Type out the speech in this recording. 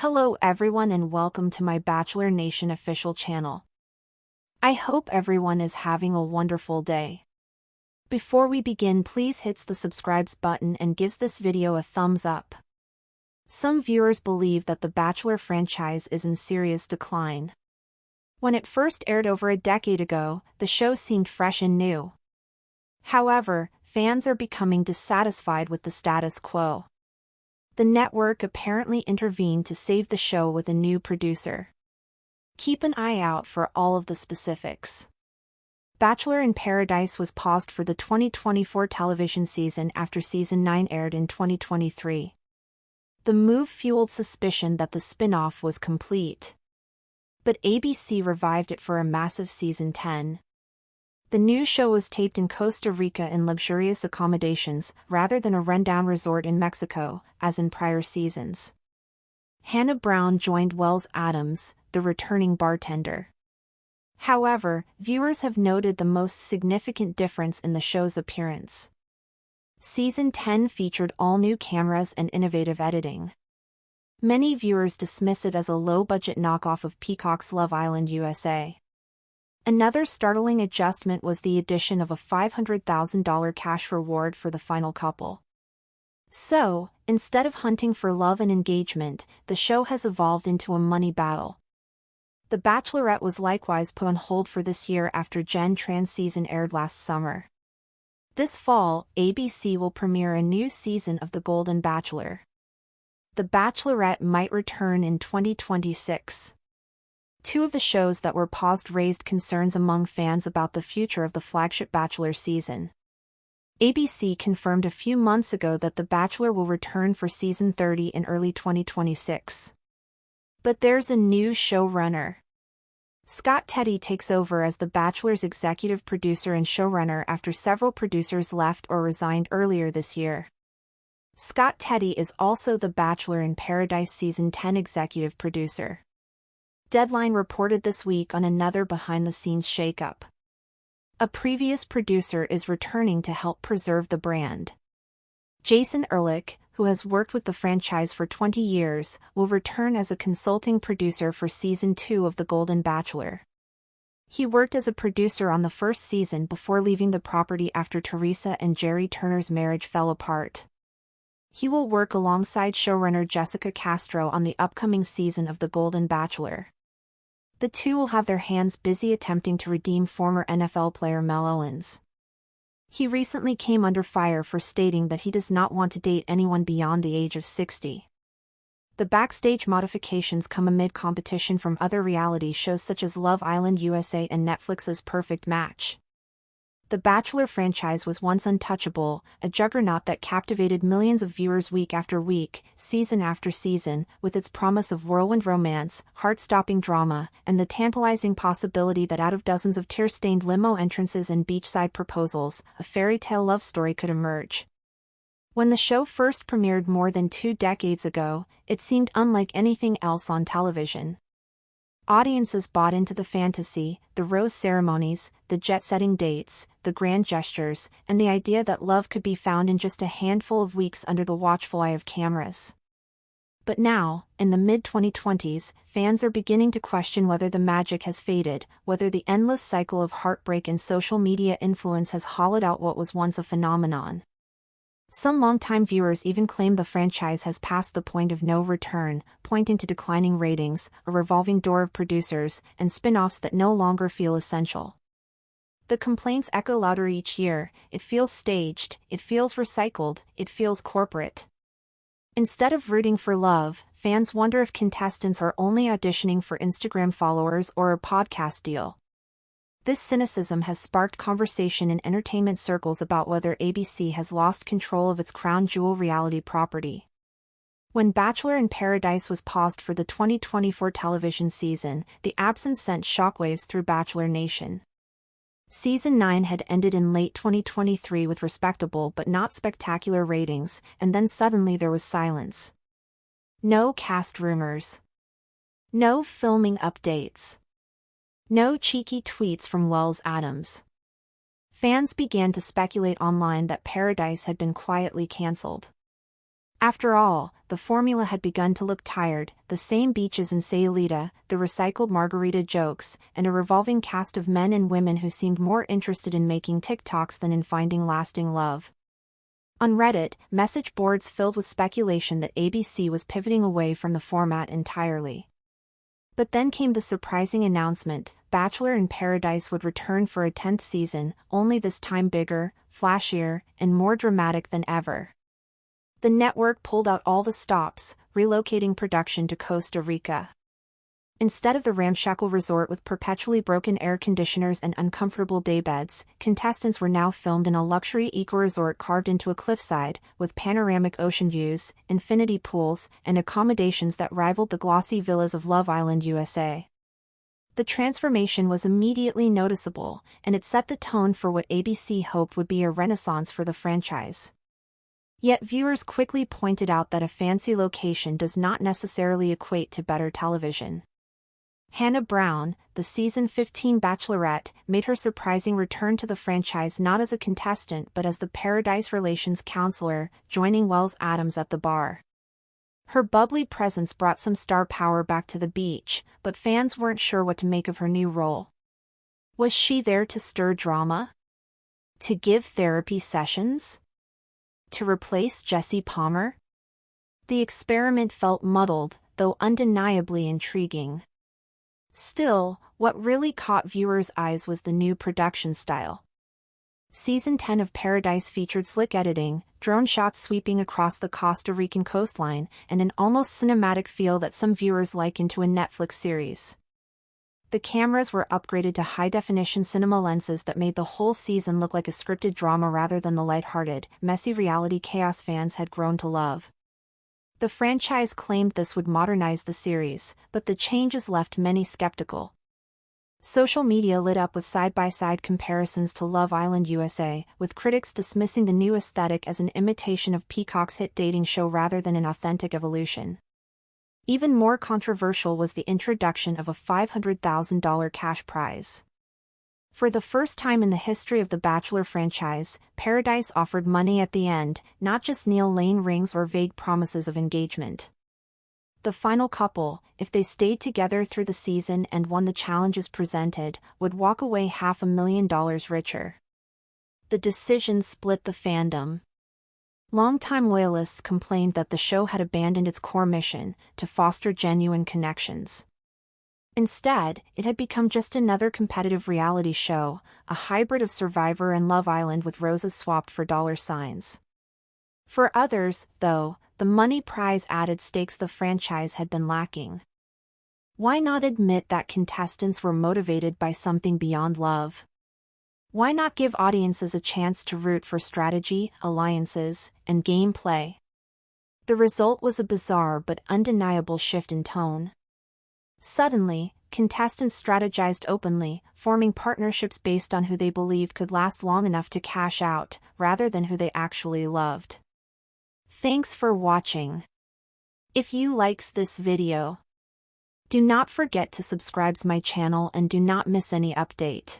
Hello everyone and welcome to my Bachelor Nation official channel. I hope everyone is having a wonderful day. Before we begin, please hit the subscribe button and gives this video a thumbs up. Some viewers believe that the Bachelor franchise is in serious decline. When it first aired over a decade ago, the show seemed fresh and new. However, fans are becoming dissatisfied with the status quo. The network apparently intervened to save the show with a new producer. Keep an eye out for all of the specifics. Bachelor in Paradise was paused for the 2024 television season after Season 9 aired in 2023. The move fueled suspicion that the spin-off was complete. But ABC revived it for a massive Season 10. The new show was taped in Costa Rica in luxurious accommodations, rather than a rundown resort in Mexico, as in prior seasons. Hannah Brown joined Wells Adams, the returning bartender. However, viewers have noted the most significant difference in the show's appearance. Season 10 featured all-new cameras and innovative editing. Many viewers dismiss it as a low-budget knockoff of Peacock's Love Island USA. Another startling adjustment was the addition of a $500,000 cash reward for the final couple. So, instead of hunting for love and engagement, the show has evolved into a money battle. The Bachelorette was likewise put on hold for this year after Gen Trans season aired last summer. This fall, ABC will premiere a new season of The Golden Bachelor. The Bachelorette might return in 2026. Two of the shows that were paused raised concerns among fans about the future of the flagship Bachelor season. ABC confirmed a few months ago that The Bachelor will return for Season 30 in early 2026. But there's a new showrunner. Scott Teddy takes over as The Bachelor's executive producer and showrunner after several producers left or resigned earlier this year. Scott Teddy is also The Bachelor in Paradise Season 10 executive producer. Deadline reported this week on another behind-the-scenes shakeup. A previous producer is returning to help preserve the brand. Jason Ehrlich, who has worked with the franchise for 20 years, will return as a consulting producer for Season 2 of The Golden Bachelor. He worked as a producer on the first season before leaving the property after Teresa and Jerry Turner's marriage fell apart. He will work alongside showrunner Jessica Castro on the upcoming season of The Golden Bachelor. The two will have their hands busy attempting to redeem former NFL player Mel Owens. He recently came under fire for stating that he does not want to date anyone beyond the age of 60. The backstage modifications come amid competition from other reality shows such as Love Island USA and Netflix's Perfect Match. The Bachelor franchise was once untouchable, a juggernaut that captivated millions of viewers week after week, season after season, with its promise of whirlwind romance, heart-stopping drama, and the tantalizing possibility that out of dozens of tear-stained limo entrances and beachside proposals, a fairy tale love story could emerge. When the show first premiered more than 2 decades ago, it seemed unlike anything else on television. Audiences bought into the fantasy, the rose ceremonies, the jet-setting dates, the grand gestures, and the idea that love could be found in just a handful of weeks under the watchful eye of cameras. But now, in the mid-2020s, fans are beginning to question whether the magic has faded, whether the endless cycle of heartbreak and social media influence has hollowed out what was once a phenomenon. Some longtime viewers even claim the franchise has passed the point of no return, pointing to declining ratings, a revolving door of producers, and spin-offs that no longer feel essential. The complaints echo louder each year: it feels staged, it feels recycled, it feels corporate. Instead of rooting for love, fans wonder if contestants are only auditioning for Instagram followers or a podcast deal. This cynicism has sparked conversation in entertainment circles about whether ABC has lost control of its crown jewel reality property. When Bachelor in Paradise was paused for the 2024 television season, the absence sent shockwaves through Bachelor Nation. Season 9 had ended in late 2023 with respectable but not spectacular ratings, and then suddenly there was silence. No cast rumors. No filming updates. No cheeky tweets from Wells Adams. Fans began to speculate online that Paradise had been quietly cancelled. After all, the formula had begun to look tired: the same beaches in Sayulita, the recycled margarita jokes, and a revolving cast of men and women who seemed more interested in making TikToks than in finding lasting love. On Reddit, message boards filled with speculation that ABC was pivoting away from the format entirely. But then came the surprising announcement: Bachelor in Paradise would return for a 10th season, only this time bigger, flashier, and more dramatic than ever. The network pulled out all the stops, relocating production to Costa Rica. Instead of the ramshackle resort with perpetually broken air conditioners and uncomfortable daybeds, contestants were now filmed in a luxury eco-resort carved into a cliffside, with panoramic ocean views, infinity pools, and accommodations that rivaled the glossy villas of Love Island, USA. The transformation was immediately noticeable, and it set the tone for what ABC hoped would be a renaissance for the franchise. Yet viewers quickly pointed out that a fancy location does not necessarily equate to better television. Hannah Brown, the season 15 Bachelorette, made her surprising return to the franchise not as a contestant but as the Paradise Relations counselor, joining Wells Adams at the bar. Her bubbly presence brought some star power back to the beach, but fans weren't sure what to make of her new role. Was she there to stir drama? To give therapy sessions? To replace Jesse Palmer? The experiment felt muddled, though undeniably intriguing. Still, what really caught viewers' eyes was the new production style. Season 10 of Paradise featured slick editing, drone shots sweeping across the Costa Rican coastline, and an almost cinematic feel that some viewers likened to a Netflix series. The cameras were upgraded to high-definition cinema lenses that made the whole season look like a scripted drama rather than the lighthearted, messy reality chaos fans had grown to love. The franchise claimed this would modernize the series, but the changes left many skeptical. Social media lit up with side-by-side comparisons to Love Island, USA, with critics dismissing the new aesthetic as an imitation of Peacock's hit dating show rather than an authentic evolution. Even more controversial was the introduction of a $500,000 cash prize. For the first time in the history of the Bachelor franchise, Paradise offered money at the end, not just Neil Lane rings or vague promises of engagement. The final couple, if they stayed together through the season and won the challenges presented, would walk away $500,000 richer. The decision split the fandom. Longtime loyalists complained that the show had abandoned its core mission, to foster genuine connections. Instead, it had become just another competitive reality show, a hybrid of Survivor and Love Island with roses swapped for dollar signs. For others, though, the money prize added stakes the franchise had been lacking. Why not admit that contestants were motivated by something beyond love? Why not give audiences a chance to root for strategy, alliances, and gameplay? The result was a bizarre but undeniable shift in tone. Suddenly, contestants strategized openly, forming partnerships based on who they believed could last long enough to cash out, rather than who they actually loved. Thanks for watching. If you likes this video, do not forget to subscribe my channel and do not miss any update.